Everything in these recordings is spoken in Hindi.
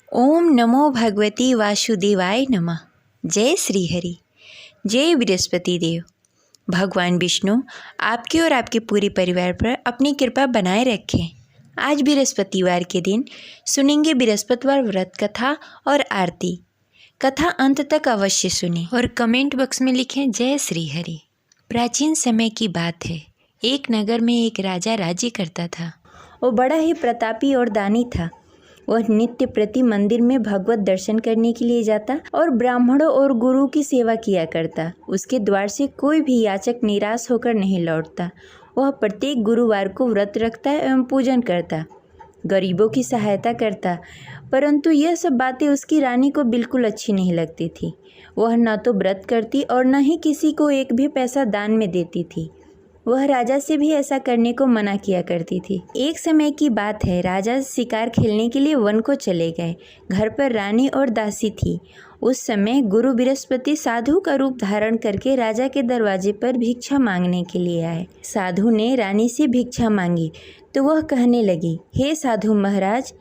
ओम नमो भगवती वासुदेवाय नमः। जय श्री हरि। जय बृहस्पति देव। भगवान विष्णु आपके और आपके पूरे परिवार पर अपनी कृपा बनाए रखें। आज बृहस्पतिवार के दिन सुनेंगे बृहस्पतिवार व्रत कथा और आरती। कथा अंत तक अवश्य सुनें और कमेंट बॉक्स में लिखें जय श्री हरि। प्राचीन समय की बात है। एक नगर में एक राजा राज्य करता था। वो बड़ा ही प्रतापी और दानी था। वह नित्य प्रति मंदिर में भगवत दर्शन करने के लिए जाता और ब्राह्मणों और गुरु की सेवा किया करता। उसके द्वार से कोई भी याचक निराश होकर नहीं लौटता। वह प्रत्येक गुरुवार को व्रत रखता एवं पूजन करता, गरीबों की सहायता करता। परंतु यह सब बातें उसकी रानी को बिल्कुल अच्छी नहीं लगती थी। वह न तो व्रत करती और न ही किसी को एक भी पैसा दान में देती थी। वह राजा से भी ऐसा करने को मना किया करती थी। एक समय की बात है, राजा शिकार खेलने के लिए वन को चले गए। घर पर रानी और दासी थी। उस समय गुरु बृहस्पति साधु का रूप धारण करके राजा के दरवाजे पर भिक्षा मांगने के लिए आए। साधु ने रानी से भिक्षा मांगी तो वह कहने लगी, हे साधु महाराज,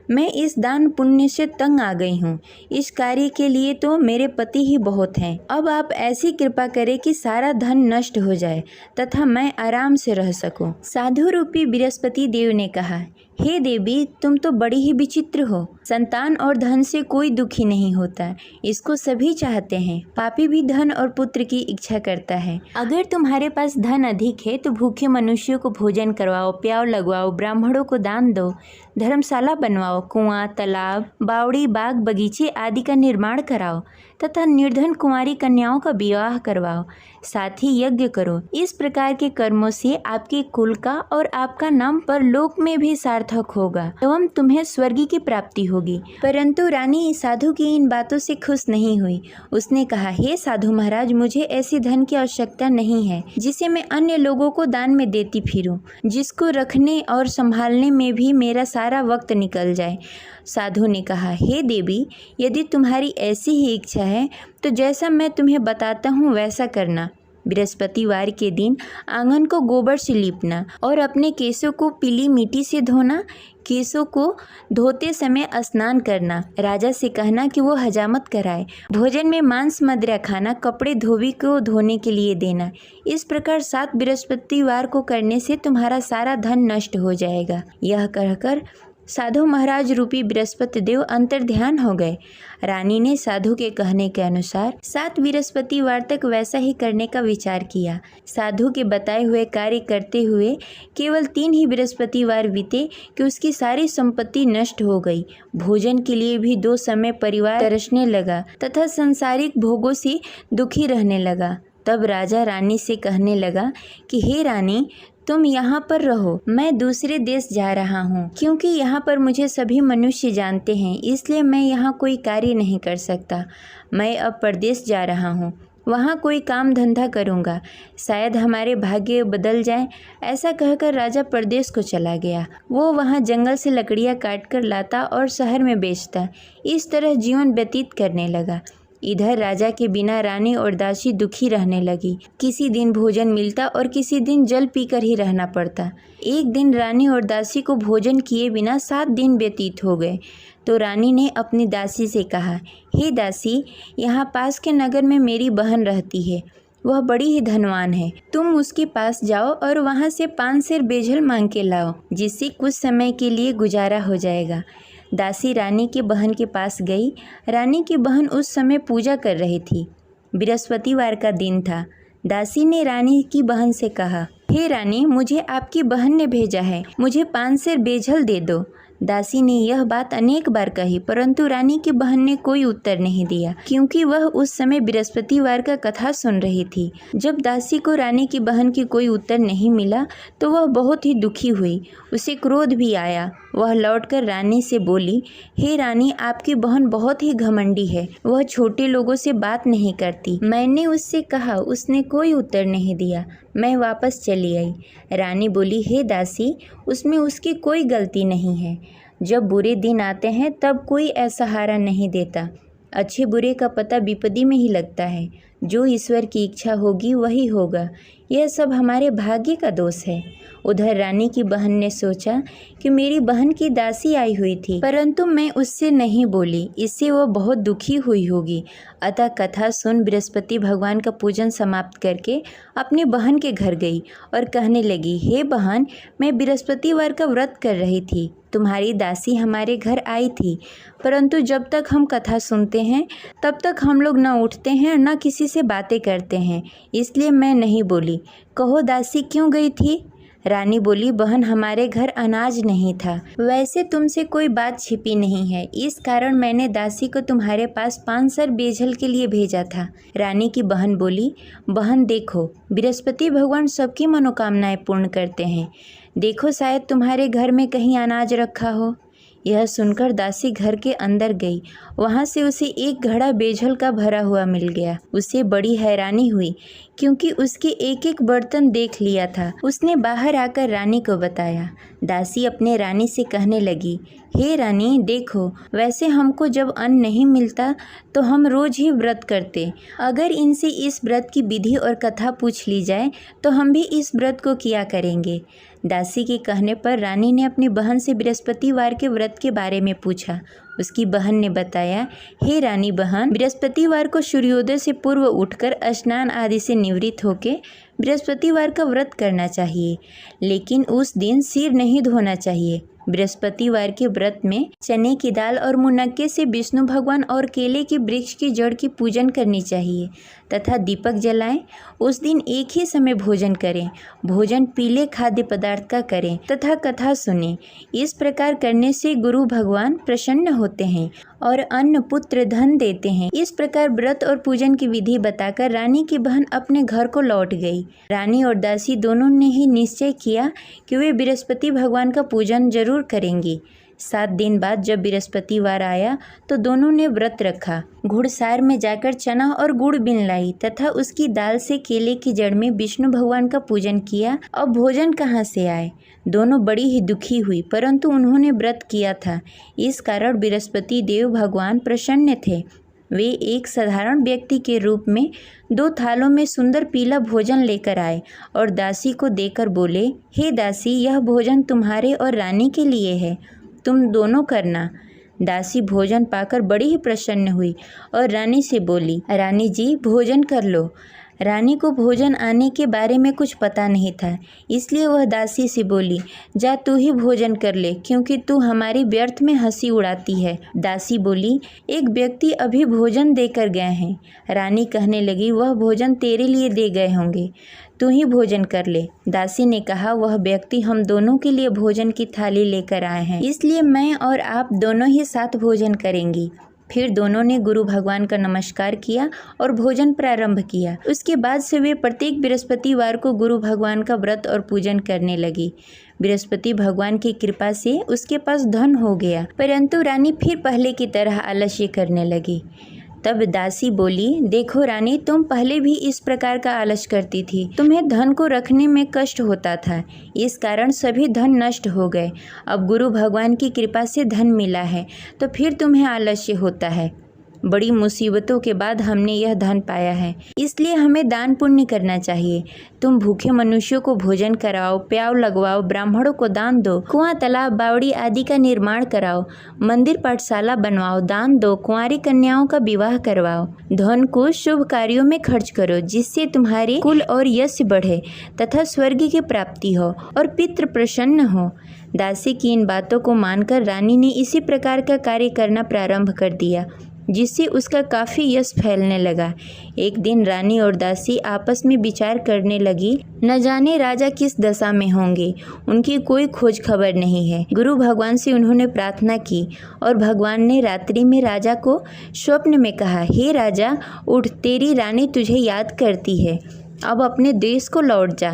मैं इस दान पुण्य से तंग आ गई हूँ। इस कार्य के लिए तो मेरे पति ही बहुत हैं। अब आप ऐसी कृपा करें कि सारा धन नष्ट हो जाए तथा मैं आराम से रह सकूं। साधु रूपी बृहस्पति देव ने कहा, हे देवी, तुम तो बड़ी ही विचित्र हो। संतान और धन से कोई दुखी नहीं होता, इसको सभी चाहते हैं। पापी भी धन और पुत्र की इच्छा करता है। अगर तुम्हारे पास धन अधिक है तो भूखे मनुष्यों को भोजन करवाओ, प्याव लगवाओ, ब्राह्मणों को दान दो, धर्मशाला बनवाओ, कुआं, तालाब, बावड़ी, बाग, बगीचे आदि का निर्माण कराओ तथा निर्धन कुंवारी कन्याओं का विवाह करवाओ। साथ ही यज्ञ करो। इस प्रकार के कर्मों से आपके कुल का और आपका नाम परलोक में भी सार्थक होगा एवं तुम्हें स्वर्ग की प्राप्ति होगी। परंतु रानी साधु की इन बातों से खुश नहीं हुई। उसने कहा, हे साधु महाराज, मुझे ऐसी धन की आवश्यकता नहीं है जिसे मैं अन्य लोगों को दान में देती फिरूं, जिसको रखने और संभालने में भी मेरा सारा वक्त निकल जाए। साधु ने कहा, हे देवी, यदि तुम्हारी ऐसी ही इच्छा है तो जैसा मैं तुम्हें बताता हूँ वैसा करना। बृहस्पतिवार के दिन आंगन को गोबर से लीपना और अपने केसों को पीली मिट्टी से धोना। केसों को धोते समय स्नान करना। राजा से कहना कि वो हजामत कराए। भोजन में मांस मदिरा खाना। कपड़े धोबी को धोने के लिए देना। इस प्रकार 7 बृहस्पतिवार को करने से तुम्हारा सारा धन नष्ट हो जाएगा। यह कहकर साधु महाराज रूपी बृहस्पति देव अंतर्ध्यान हो गए। रानी ने साधु के कहने के अनुसार 7 बृहस्पतिवार तक वैसा ही करने का विचार किया। साधु के बताए हुए कार्य करते हुए केवल 3 ही बृहस्पतिवार बीते कि उसकी सारी संपत्ति नष्ट हो गई। भोजन के लिए भी 2 समय परिवार तरसने लगा तथा सांसारिक भोगों से दुखी रहने लगा। तब राजा रानी से कहने लगा कि हे रानी, तुम यहाँ पर रहो, मैं दूसरे देश जा रहा हूँ। क्योंकि यहाँ पर मुझे सभी मनुष्य जानते हैं, इसलिए मैं यहाँ कोई कार्य नहीं कर सकता। मैं अब परदेश जा रहा हूँ, वहाँ कोई काम धंधा करूँगा, शायद हमारे भाग्य बदल जाए। ऐसा कहकर राजा परदेश को चला गया। वो वहाँ जंगल से लकड़ियाँ काट कर लाता और शहर में बेचता। इस तरह जीवन व्यतीत करने लगा। इधर राजा के बिना रानी और दासी दुखी रहने लगी। किसी दिन भोजन मिलता और किसी दिन जल पीकर ही रहना पड़ता। एक दिन रानी और दासी को भोजन किए बिना 7 दिन व्यतीत हो गए। तो रानी ने अपनी दासी से कहा, हे दासी, यहाँ पास के नगर में मेरी बहन रहती है। वह बड़ी ही धनवान है। तुम उसके पास जाओ और वहाँ से 5 सेर बेजल मांग के लाओ, जिससे कुछ समय के लिए गुजारा हो जाएगा। दासी रानी की बहन के पास गई। रानी की बहन उस समय पूजा कर रही थी। बृहस्पतिवार का दिन था। दासी ने रानी की बहन से कहा, हे रानी, मुझे आपकी बहन ने भेजा है, मुझे 5 सेर बेजल दे दो। दासी ने यह बात अनेक बार कही, परंतु रानी की बहन ने कोई उत्तर नहीं दिया, क्योंकि वह उस समय बृहस्पतिवार का कथा सुन रही थी। जब दासी को रानी की बहन की कोई उत्तर नहीं मिला तो वह बहुत ही दुखी हुई। उसे क्रोध भी आया। वह लौटकर रानी से बोली, हे रानी, आपकी बहन बहुत ही घमंडी है। वह छोटे लोगों से बात नहीं करती। मैंने उससे कहा, उसने कोई उत्तर नहीं दिया। मैं वापस चली आई। रानी बोली, हे दासी, उसमें उसकी कोई गलती नहीं है। जब बुरे दिन आते हैं तब कोई सहारा नहीं देता। अच्छे बुरे का पता विपत्ति में ही लगता है। जो ईश्वर की इच्छा होगी वही होगा। यह सब हमारे भाग्य का दोष है। उधर रानी की बहन ने सोचा कि मेरी बहन की दासी आई हुई थी, परंतु मैं उससे नहीं बोली, इससे वह बहुत दुखी हुई होगी। अतः कथा सुन बृहस्पति भगवान का पूजन समाप्त करके अपनी बहन के घर गई और कहने लगी, हे बहन, मैं बृहस्पतिवार का व्रत कर रही थी। तुम्हारी दासी हमारे घर आई थी, परंतु जब तक हम कथा सुनते हैं तब तक हम लोग न उठते हैं और न किसी से बातें करते हैं, इसलिए मैं नहीं बोली। कहो दासी क्यों गई थी? रानी बोली, बहन, हमारे घर अनाज नहीं था। वैसे तुमसे कोई बात छिपी नहीं है, इस कारण मैंने दासी को तुम्हारे पास 5 सर बेजल के लिए भेजा था। रानी की बहन बोली, बहन देखो, बृहस्पति भगवान सबकी मनोकामनाएं पूर्ण करते हैं। देखो शायद तुम्हारे घर में कहीं अनाज रखा हो। यह सुनकर दासी घर के अंदर गई। वहाँ से उसे एक घड़ा बेजल का भरा हुआ मिल गया। उसे बड़ी हैरानी हुई क्योंकि उसके एक एक बर्तन देख लिया था। उसने बाहर आकर रानी को बताया। दासी अपने रानी से कहने लगी, हे रानी, देखो, वैसे हमको जब अन्न नहीं मिलता तो हम रोज ही व्रत करते। अगर इनसे इस व्रत की विधि और कथा पूछ ली जाए तो हम भी इस व्रत को किया करेंगे। दासी के कहने पर रानी ने अपनी बहन से बृहस्पतिवार के व्रत के बारे में पूछा। उसकी बहन ने बताया, हे रानी बहन, बृहस्पतिवार को सूर्योदय से पूर्व उठकर स्नान आदि से निवृत्त होकर बृहस्पतिवार का व्रत करना चाहिए, लेकिन उस दिन सिर नहीं धोना चाहिए। बृहस्पतिवार के व्रत में चने की दाल और मुनक्के से विष्णु भगवान और केले के वृक्ष की जड़ की पूजन करनी चाहिए तथा दीपक जलाएं। उस दिन एक ही समय भोजन करें। भोजन पीले खाद्य पदार्थ का करें तथा कथा सुनें। इस प्रकार करने से गुरु भगवान प्रसन्न होते हैं और अन्न पुत्र धन देते हैं। इस प्रकार व्रत और पूजन की विधि बताकर रानी की बहन अपने घर को लौट गई। रानी और दासी दोनों ने ही निश्चय किया कि वे बृहस्पति भगवान का पूजन जरूर करेंगी। 7 दिन बाद जब बृहस्पतिवार आया तो दोनों ने व्रत रखा। घुड़सार में जाकर चना और गुड़ बीन लाई तथा उसकी दाल से केले की जड़ में विष्णु भगवान का पूजन किया। अब भोजन कहाँ से आए? दोनों बड़ी ही दुखी हुई, परंतु उन्होंने व्रत किया था, इस कारण बृहस्पति देव भगवान प्रसन्न थे। वे एक साधारण व्यक्ति के रूप में 2 थालों में सुंदर पीला भोजन लेकर आए और दासी को देकर बोले, हे दासी, यह भोजन तुम्हारे और रानी के लिए है, तुम दोनों करना। दासी भोजन पाकर बड़ी ही प्रसन्न हुई और रानी से बोली, रानी जी, भोजन कर लो। रानी को भोजन आने के बारे में कुछ पता नहीं था, इसलिए वह दासी से बोली, जा तू ही भोजन कर ले, क्योंकि तू हमारी व्यर्थ में हंसी उड़ाती है। दासी बोली, एक व्यक्ति अभी भोजन देकर गए हैं। रानी कहने लगी, वह भोजन तेरे लिए दे गए होंगे, तू ही भोजन कर ले। दासी ने कहा, वह व्यक्ति हम दोनों के लिए भोजन की थाली लेकर आए हैं, इसलिए मैं और आप दोनों ही साथ भोजन करेंगी। फिर दोनों ने गुरु भगवान का नमस्कार किया और भोजन प्रारंभ किया। उसके बाद से वे प्रत्येक बृहस्पतिवार को गुरु भगवान का व्रत और पूजन करने लगी। बृहस्पति भगवान की कृपा से उसके पास धन हो गया, परंतु रानी फिर पहले की तरह आलस्य करने लगी। तब दासी बोली, देखो रानी, तुम पहले भी इस प्रकार का आलस करती थी। तुम्हें धन को रखने में कष्ट होता था, इस कारण सभी धन नष्ट हो गए। अब गुरु भगवान की कृपा से धन मिला है तो फिर तुम्हें आलस्य होता है। बड़ी मुसीबतों के बाद हमने यह धन पाया है, इसलिए हमें दान पुण्य करना चाहिए। तुम भूखे मनुष्यों को भोजन कराओ, प्याव लगवाओ, ब्राह्मणों को दान दो, कुआं, तालाब, बावड़ी आदि का निर्माण कराओ, मंदिर पाठशाला बनवाओ, दान दो, कुंवारी कन्याओं का विवाह करवाओ। धन को शुभ कार्यों में खर्च करो, जिससे तुम्हारे कुल और यश बढ़े तथा स्वर्ग की प्राप्ति हो और पितृ प्रसन्न हो। दासी की इन बातों को मानकर रानी ने इसी प्रकार का कार्य करना प्रारंभ कर दिया, जिससे उसका काफ़ी यश फैलने लगा। एक दिन रानी और दासी आपस में विचार करने लगी, न जाने राजा किस दशा में होंगे, उनकी कोई खोज खबर नहीं है। गुरु भगवान से उन्होंने प्रार्थना की और भगवान ने रात्रि में राजा को स्वप्न में कहा, हे राजा, उठ, तेरी रानी तुझे याद करती है, अब अपने देश को लौट जा।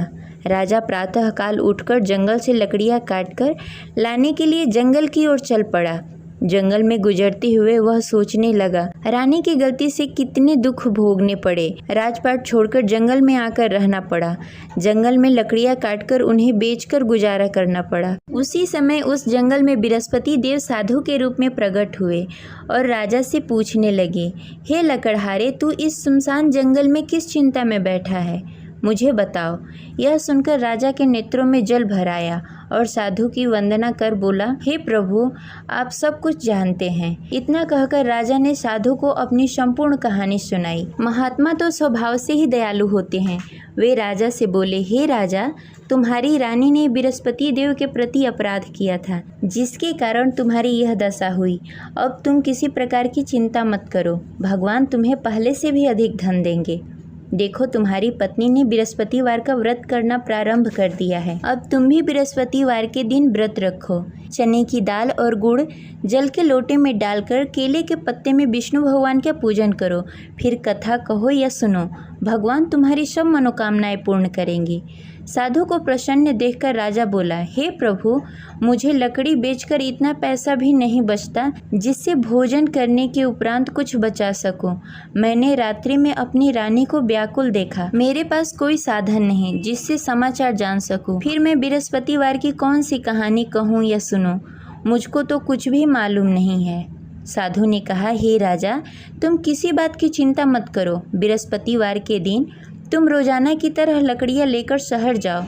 राजा प्रातःकाल उठकर जंगल से लकड़ियाँ काटकर लाने के लिए जंगल की ओर चल पड़ा। जंगल में गुजरते हुए वह सोचने लगा, रानी की गलती से कितने दुख भोगने पड़े। राजपाट छोड़कर जंगल में आकर रहना पड़ा। जंगल में लकड़ियां काटकर उन्हें बेचकर गुजारा करना पड़ा। उसी समय उस जंगल में बृहस्पति देव साधु के रूप में प्रकट हुए और राजा से पूछने लगे, हे लकड़हारे, तू इस सुनसान जंगल में किस चिंता में बैठा है? मुझे बताओ। यह सुनकर राजा के नेत्रों में जल भर आया और साधु की वंदना कर बोला, हे प्रभु, आप सब कुछ जानते हैं। इतना कहकर राजा ने साधु को अपनी संपूर्ण कहानी सुनाई। महात्मा तो स्वभाव से ही दयालु होते हैं। वे राजा से बोले, हे राजा, तुम्हारी रानी ने बृहस्पति देव के प्रति अपराध किया था, जिसके कारण तुम्हारी यह दशा हुई। अब तुम किसी प्रकार की चिंता मत करो, भगवान तुम्हें पहले से भी अधिक धन देंगे। देखो, तुम्हारी पत्नी ने बृहस्पतिवार का व्रत करना प्रारंभ कर दिया है। अब तुम भी बृहस्पतिवार के दिन व्रत रखो। चने की दाल और गुड़ जल के लोटे में डालकर केले के पत्ते में विष्णु भगवान का पूजन करो। फिर कथा कहो या सुनो, भगवान तुम्हारी सब मनोकामनाएं पूर्ण करेंगे। साधु को प्रसन्न देखकर राजा बोला, हे प्रभु, मुझे लकड़ी बेचकर इतना पैसा भी नहीं बचता जिससे भोजन करने के उपरांत कुछ बचा सकूं। मैंने रात्रि में अपनी रानी को व्याकुल देखा। मेरे पास कोई साधन नहीं जिससे समाचार जान सकूं। फिर मैं बृहस्पतिवार की कौन सी कहानी कहूँ या सुनूं? मुझको तो कुछ भी मालूम नहीं है। साधु ने कहा, हे राजा, तुम किसी बात की चिंता मत करो। बृहस्पतिवार के दिन तुम रोजाना की तरह लकड़ियाँ लेकर शहर जाओ।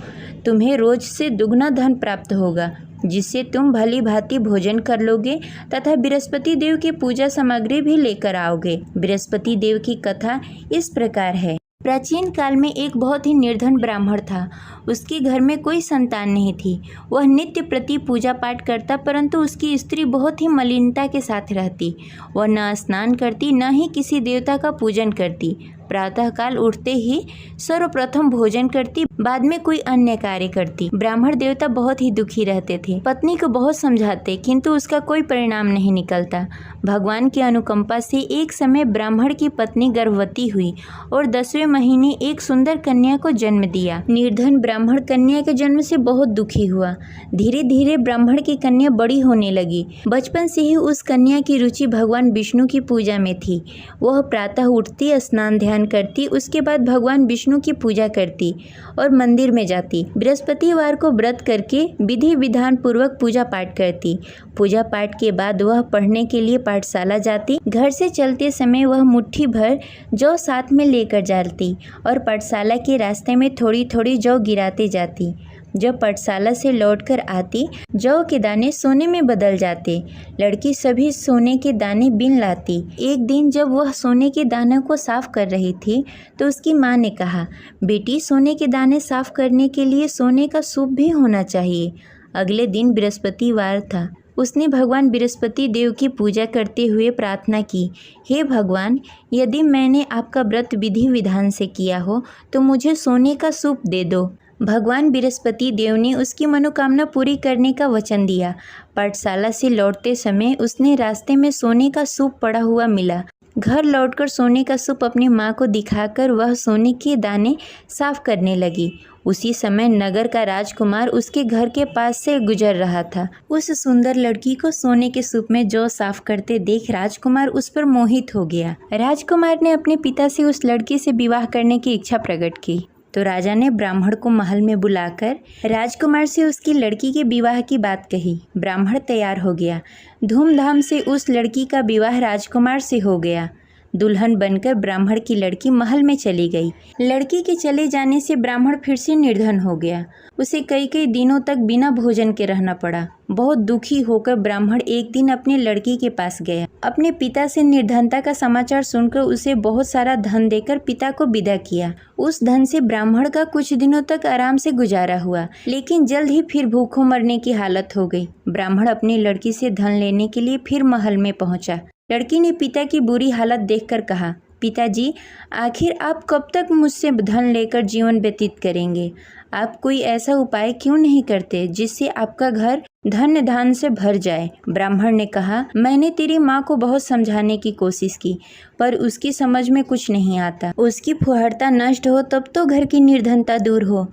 तुम्हें रोज से दुगना धन प्राप्त होगा, जिससे तुम भली भांति भोजन कर लोगे तथा बृहस्पति देव की पूजा सामग्री भी लेकर आओगे। बृहस्पति देव की कथा इस प्रकार है। प्राचीन काल में एक बहुत ही निर्धन ब्राह्मण था। उसके घर में कोई संतान नहीं थी। वह नित्य प्रति पूजा पाठ करता, परंतु उसकी स्त्री बहुत ही मलिनता के साथ रहती। वह न स्नान करती, न ही किसी देवता का पूजन करती। प्रातःकाल उठते ही सर्वप्रथम भोजन करती, बाद में कोई अन्य कार्य करती। ब्राह्मण देवता बहुत ही दुखी रहते थे। पत्नी को बहुत समझाते, किंतु उसका कोई परिणाम नहीं निकलता। भगवान की अनुकंपा से एक समय ब्राह्मण की पत्नी गर्भवती हुई और 10वें महीने एक सुंदर कन्या को जन्म दिया। निर्धन ब्राह्मण कन्या के जन्म से बहुत दुखी हुआ। धीरे धीरे ब्राह्मण की कन्या बड़ी होने लगी। बचपन से ही उस कन्या की रुचि भगवान विष्णु की पूजा में थी। वह प्रातः उठती, स्नान ध्यान करती, उसके बाद भगवान विष्णु की पूजा करती और मंदिर में जाती। बृहस्पतिवार को व्रत करके विधि विधान पूर्वक पूजा पाठ करती। पूजा पाठ के बाद वह पढ़ने के लिए पाठशाला जाती। घर से चलते समय वह मुट्ठी भर जौ साथ में लेकर जाती और पाठशाला के रास्ते में थोड़ी थोड़ी जौ गिराते जाती। जब पाठशाला से लौटकर आती, जौ के दाने सोने में बदल जाते। लड़की सभी सोने के दाने बीन लाती। एक दिन जब वह सोने के दानों को साफ कर रही थी, तो उसकी माँ ने कहा, बेटी, सोने के दाने साफ करने के लिए सोने का सूप भी होना चाहिए। अगले दिन बृहस्पतिवार था। उसने भगवान बृहस्पति देव की पूजा करते हुए प्रार्थना की, हे भगवान, यदि मैंने आपका व्रत विधि विधान से किया हो तो मुझे सोने का सूप दे दो। भगवान बृहस्पति देव ने उसकी मनोकामना पूरी करने का वचन दिया। पाठशाला से लौटते समय उसने रास्ते में सोने का सूप पड़ा हुआ मिला। घर लौटकर सोने का सूप अपनी माँ को दिखाकर वह सोने के दाने साफ करने लगी। उसी समय नगर का राजकुमार उसके घर के पास से गुजर रहा था। उस सुंदर लड़की को सोने के सूप में जौ साफ करते देख राजकुमार उस पर मोहित हो गया। राजकुमार ने अपने पिता से उस लड़की से विवाह करने की इच्छा प्रकट की। तो राजा ने ब्राह्मण को महल में बुलाकर राजकुमार से उसकी लड़की के विवाह की बात कही। ब्राह्मण तैयार हो गया। धूमधाम से उस लड़की का विवाह राजकुमार से हो गया। दुल्हन बनकर ब्राह्मण की लड़की महल में चली गई। लड़की के चले जाने से ब्राह्मण फिर से निर्धन हो गया। उसे कई कई दिनों तक बिना भोजन के रहना पड़ा। बहुत दुखी होकर ब्राह्मण एक दिन अपनी लड़की के पास गया। अपने पिता से निर्धनता का समाचार सुनकर उसे बहुत सारा धन देकर पिता को विदा किया। उस धन से ब्राह्मण का कुछ दिनों तक आराम से गुजारा हुआ, लेकिन जल्द ही फिर भूखों मरने की हालत हो गई। ब्राह्मण अपनी लड़की से धन लेने के लिए फिर महल में पहुंचा। लड़की ने पिता की बुरी हालत देखकर कहा, पिताजी, आखिर आप कब तक मुझसे धन लेकर जीवन व्यतीत करेंगे? आप कोई ऐसा उपाय क्यों नहीं करते जिससे आपका घर धन धान से भर जाए? ब्राह्मण ने कहा, मैंने तेरी माँ को बहुत समझाने की कोशिश की, पर उसकी समझ में कुछ नहीं आता। उसकी फुहरता नष्ट हो तब तो घर की निर्धनता दूर हो।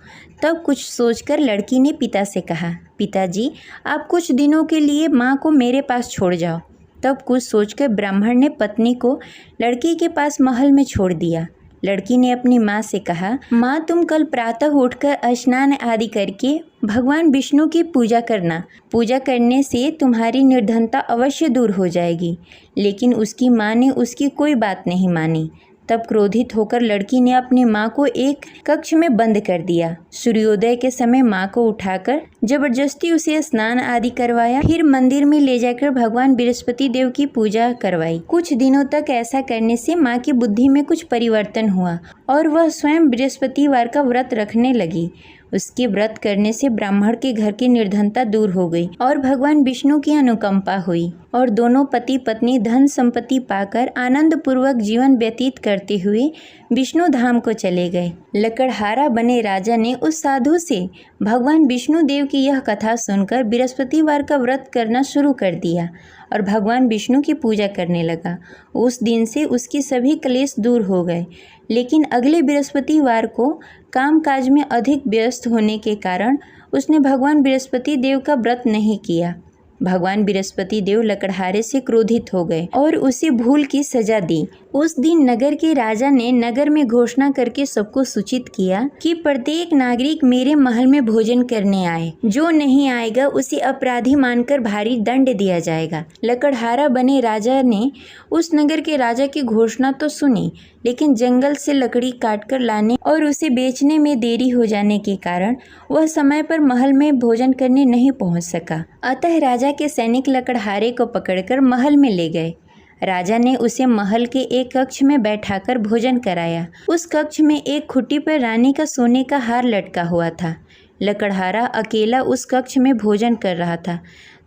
तब कुछ सोचकर लड़की ने पिता से कहा, पिताजी, आप कुछ दिनों के लिए माँ को मेरे पास छोड़ जाओ। तब कुछ सोचकर ब्राह्मण ने पत्नी को लड़की के पास महल में छोड़ दिया। लड़की ने अपनी माँ से कहा, माँ, तुम कल प्रातः उठकर स्नान आदि करके भगवान विष्णु की पूजा करना। पूजा करने से तुम्हारी निर्धनता अवश्य दूर हो जाएगी। लेकिन उसकी माँ ने उसकी कोई बात नहीं मानी। तब क्रोधित होकर लड़की ने अपनी माँ को एक कक्ष में बंद कर दिया। सूर्योदय के समय माँ को उठाकर जबरदस्ती उसे स्नान आदि करवाया, फिर मंदिर में ले जाकर भगवान बृहस्पति देव की पूजा करवाई। कुछ दिनों तक ऐसा करने से माँ की बुद्धि में कुछ परिवर्तन हुआ और वह स्वयं बृहस्पतिवार का व्रत रखने लगी। उसके व्रत करने से ब्राह्मण के घर की निर्धनता दूर हो गई और भगवान विष्णु की अनुकंपा हुई और दोनों पति पत्नी धन संपत्ति पाकर आनंद पूर्वक जीवन व्यतीत करते हुए विष्णु धाम को चले गए। लकड़हारा बने राजा ने उस साधु से भगवान विष्णु देव की यह कथा सुनकर बृहस्पतिवार का व्रत करना शुरू कर दिया और भगवान विष्णु की पूजा करने लगा। उस दिन से उसकी सभी क्लेश दूर हो गए। लेकिन अगले बृहस्पतिवार को कामकाज में अधिक व्यस्त होने के कारण उसने भगवान बृहस्पति देव का व्रत नहीं किया। भगवान बृहस्पति देव लकड़हारे से क्रोधित हो गए और उसे भूल की सजा दी। उस दिन नगर के राजा ने नगर में घोषणा करके सबको सूचित किया कि प्रत्येक नागरिक मेरे महल में भोजन करने आए। जो नहीं आएगा उसे अपराधी मानकर भारी दंड दिया जाएगा। लकड़हारा बने राजा ने उस नगर के राजा की घोषणा तो सुनी, लेकिन जंगल से लकड़ी काटकर लाने और उसे बेचने में देरी हो जाने के कारण वह समय पर महल में भोजन करने नहीं पहुंच सका। अतः राजा के सैनिक लकड़हारे को पकड़कर महल में ले गए। राजा ने उसे महल के एक कक्ष में बैठाकर भोजन कराया। उस कक्ष में एक खुट्टी पर रानी का सोने का हार लटका हुआ था। लकड़हारा अकेला उस कक्ष में भोजन कर रहा था।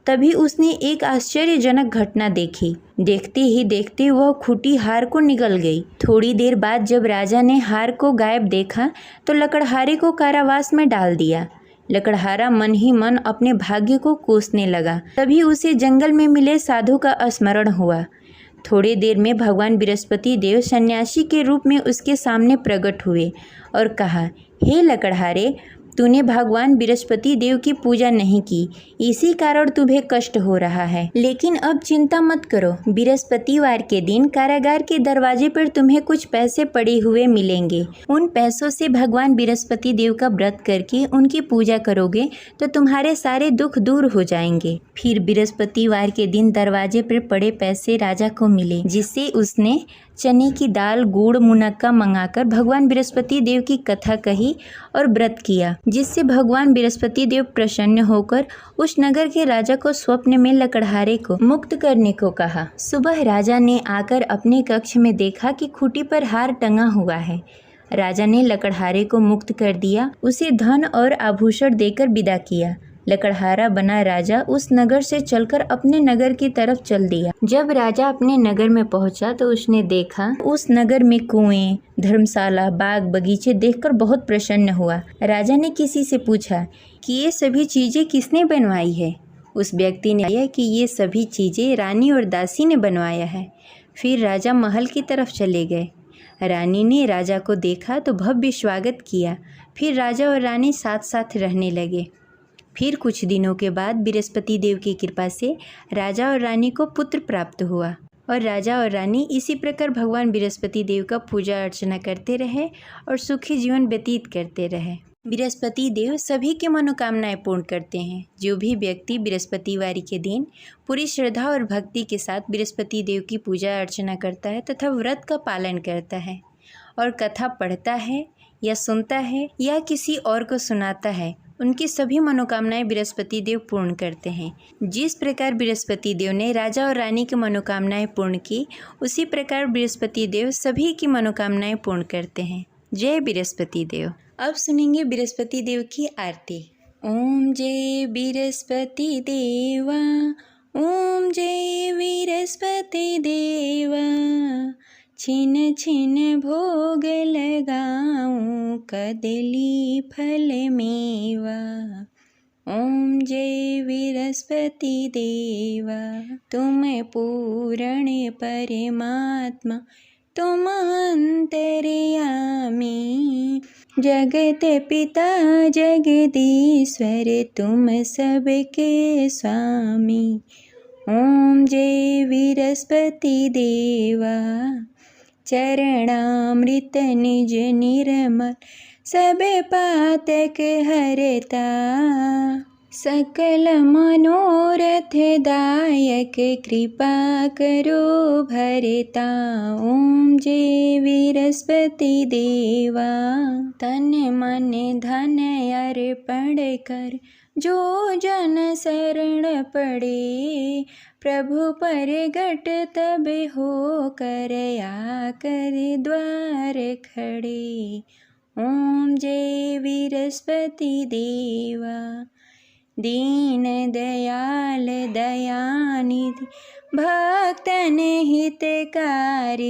तभी उसने एक आश्चर्यजनक घटना देखी। देखते ही देखते वह खुटी हार को निगल गई। थोड़ी देर बाद जब राजा ने हार को गायब देखा तो लकड़हारे को कारावास में डाल दिया। लकड़हारा मन ही मन अपने भाग्य को कोसने लगा। तभी उसे जंगल में मिले साधु का स्मरण हुआ। थोड़ी देर में भगवान बृहस्पति देव सन्यासी के रूप में उसके सामने प्रकट हुए और कहा, हे लकड़हारे, तूने भगवान बृहस्पति देव की पूजा नहीं की, इसी कारण तुम्हें कष्ट हो रहा है। लेकिन अब चिंता मत करो, बृहस्पतिवार के दिन कारागार के दरवाजे पर तुम्हें कुछ पैसे पड़े हुए मिलेंगे। उन पैसों से भगवान बृहस्पति देव का व्रत करके उनकी पूजा करोगे तो तुम्हारे सारे दुख दूर हो जाएंगे। फिर बृहस्पतिवार के दिन दरवाजे पर पड़े पैसे राजा को मिले, जिससे उसने चने की दाल, गुड़, मुनक्का मंगाकर भगवान बृहस्पति देव की कथा कही और व्रत किया, जिससे भगवान बृहस्पति देव प्रसन्न होकर उस नगर के राजा को स्वप्न में लकड़हारे को मुक्त करने को कहा। सुबह राजा ने आकर अपने कक्ष में देखा कि खूंटी पर हार टंगा हुआ है। राजा ने लकड़हारे को मुक्त कर दिया, उसे धन और आभूषण देकर विदा किया। लकड़हारा बना राजा उस नगर से चलकर अपने नगर की तरफ चल दिया। जब राजा अपने नगर में पहुंचा तो उसने देखा उस नगर में कुएं, धर्मशाला, बाग बगीचे देखकर बहुत प्रसन्न हुआ। राजा ने किसी से पूछा कि ये सभी चीजें किसने बनवाई है। उस व्यक्ति ने कहा कि ये सभी चीजें रानी और दासी ने बनवाया है। फिर राजा महल की तरफ चले गए। रानी ने राजा को देखा तो भव्य स्वागत किया। फिर राजा और रानी साथ साथ रहने लगे। फिर कुछ दिनों के बाद बृहस्पति देव की कृपा से राजा और रानी को पुत्र प्राप्त हुआ और राजा और रानी इसी प्रकार भगवान बृहस्पति देव का पूजा अर्चना करते रहे और सुखी जीवन व्यतीत करते रहे। बृहस्पति देव सभी की मनोकामनाएं पूर्ण करते हैं। जो भी व्यक्ति बृहस्पतिवार के दिन पूरी श्रद्धा और भक्ति के साथ बृहस्पति देव की पूजा अर्चना करता है तथा व्रत का पालन करता है और कथा पढ़ता है या सुनता है या किसी और को सुनाता है, उनकी सभी मनोकामनाएं बृहस्पति देव पूर्ण करते हैं। जिस प्रकार बृहस्पति देव ने राजा और रानी की मनोकामनाएं पूर्ण की, उसी प्रकार बृहस्पति देव सभी की मनोकामनाएं पूर्ण करते हैं। जय बृहस्पति देव। अब सुनेंगे बृहस्पति देव की आरती। ओम जय बृहस्पति देवा, ओम जय बृहस्पति देवा, छिन छिन भोग लगाऊं कदली फल मेवा। ओम जय बृहस्पति देवा, तुम पूर्ण परमात्मा, तुम अंतर्यामी, जगत पिता जगदीश्वर, तुम सबके स्वामी। ओम जय बृहस्पति देवा, चरणामृत निज निर्मल, सब पातक हरता। सकल मनोरथ दायक कृपा करो भरता। ओम जय बृहस्पति देवा। तन मन धन अर्पण कर जो जन शरण पड़े। प्रभु परगट तब हो कर आकर द्वार खड़े। ओम जय बृहस्पति देवा। दीन दयाल दयानिधि भक्तन हितकारी।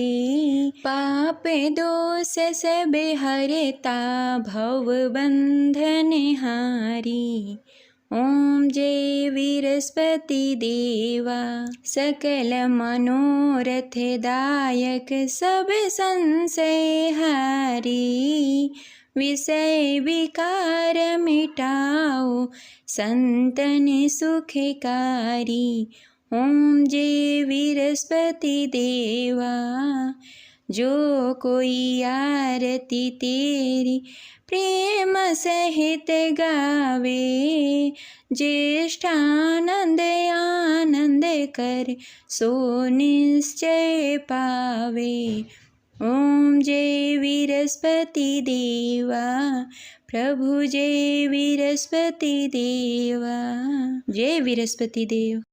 पाप दोष सब हरता भव बंधन हारी। ओम जय बृहस्पति देवा। सकल मनोरथ दायक सब संशय हारी। विषय विकार मिटाओ संतन सुखकारी। ओम जय बृहस्पति देवा। जो कोई आरती तेरी प्रेम सहित गावे। ज्येष्ठानंद आनंद कर सो निश्चय पावे। ओम जय बृहस्पति देवा। प्रभु जय बृहस्पति देवा। जय बृहस्पति देव।